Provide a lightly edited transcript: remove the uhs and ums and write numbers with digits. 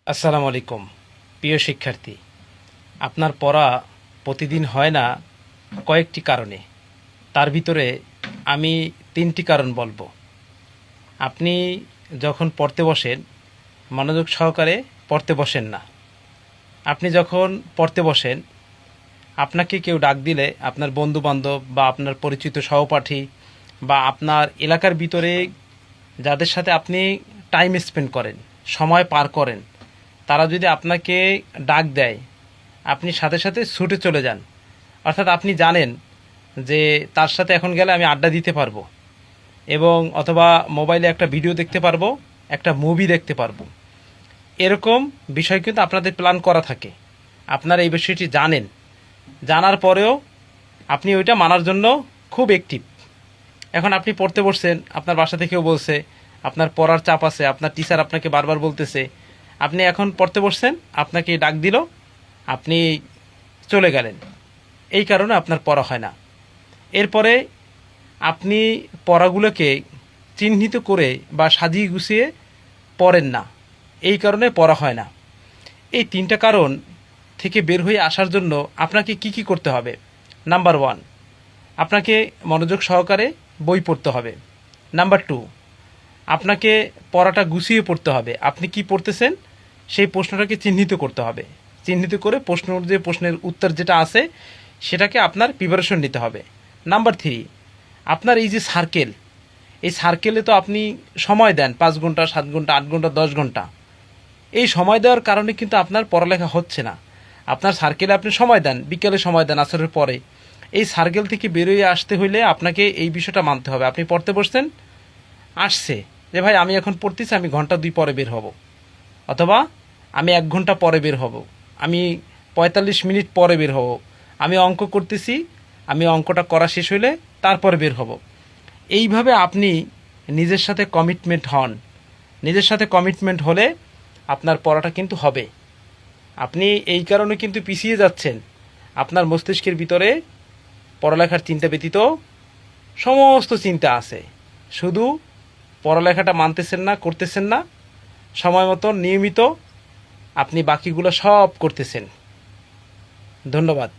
আসসালামু আলাইকুম। প্রিয় শিক্ষার্থী, আপনার পড়া প্রতিদিন হয় না কয়েকটি কারণে। তার ভিতরে আমি ৩টি কারণ বলবো। আপনি যখন পড়তে বসেন, মনোযোগ সহকারে পড়তে বসেন না। আপনি যখন পড়তে বসেন, আপনাকে কেউ ডাক দিলে আপনার বন্ধুবান্ধব বা আপনার পরিচিত সহপাঠী বা আপনার এলাকার ভিতরে যাদের সাথে আপনি টাইম স্পেন্ড করেন, সময় পার করেন, তারা যদি আপনাকে ডাক দেয়, আপনি সাথে সাথে ছুটে চলে যান। অর্থাৎ আপনি জানেন যে তার সাথে এখন গেলে আমি আড্ডা দিতে পারবো, এবং অথবা মোবাইলে একটা ভিডিও দেখতে পারবো, একটা মুভি দেখতে পারবো। এরকম বিষয় কিন্তু আপনাদের প্ল্যান করা থাকে। আপনারা এই বিষয়টি জানেন, জানার পরেও আপনি ওইটা মানার জন্য খুব অ্যাক্টিভ। এখন আপনি পড়তে বসছেন, আপনার বাসা থেকেও বলছে, আপনার পড়ার চাপ আছে, আপনার টিচার আপনাকে বারবার বলতেছে, আপনি এখন পড়তে বসছেন, আপনাকে ডাক দিল, আপনি চলে গেলেন। এই কারণে আপনার পড়া হয় না। এরপরে আপনি পড়াগুলোকে চিহ্নিত করে বা সাজিয়ে গুছিয়ে পড়েন না, এই কারণে পড়া হয় না। এই 3টা কারণ থেকে বের হয়ে আসার জন্য আপনাকে কি কি করতে হবে? নাম্বার 1, আপনাকে মনোযোগ সহকারে বই পড়তে হবে। নাম্বার 2, আপনাকে পড়াটা গুছিয়ে পড়তে হবে। আপনি কি পড়তেছেন সেই প্রশ্নটাকে চিহ্নিত করতে হবে। চিহ্নিত করে প্রশ্নের উত্তর যেটা আছে সেটাকে আপনার প্রিপারেশন নিতে হবে। নাম্বার 3, আপনার এই যে সার্কেল, এই সার্কেলে তো আপনি সময় দেন 5 ঘন্টা, 7 ঘন্টা, 8 ঘন্টা, 10 ঘন্টা। এই সময় দেওয়ার কারণে কিন্তু আপনার পড়ালেখা হচ্ছে না। আপনার সার্কেলে আপনি সময় দেন, বিকেলে সময় দেন, আসরের পরে। এই সার্কেল থেকে বেরোয় আসতে হইলে আপনাকে এই বিষয়টা মানতে হবে। আপনি পড়তে বসছেন, আসছে যে ভাই আমি এখন পড়তেছি, আমি ঘন্টা 2 পরে বের হব, অথবা আমি 1 ঘন্টা পরে বের হব, আমি 45 মিনিট পরে বের হব, আমি অঙ্ক করতেছি, আমি অঙ্কটা করা শেষ হইলে তারপরে বের হব। এইভাবে আপনি নিজের সাথে কমিটমেন্ট হন। নিজের সাথে কমিটমেন্ট হলে আপনার পড়াটা কিন্তু হবে। আপনি এই কারণে কিন্তু পিছিয়ে যাচ্ছেন, আপনার মস্তিষ্কের ভিতরে পড়ালেখার চিন্তা ব্যতীত সমস্ত চিন্তা আছে। শুধু পড়ালেখাটা মানতেছেন না, করতেছেন না সময় মতো, নিয়মিত। আপনি বাকিগুলো সব করতেছেন। ধন্যবাদ।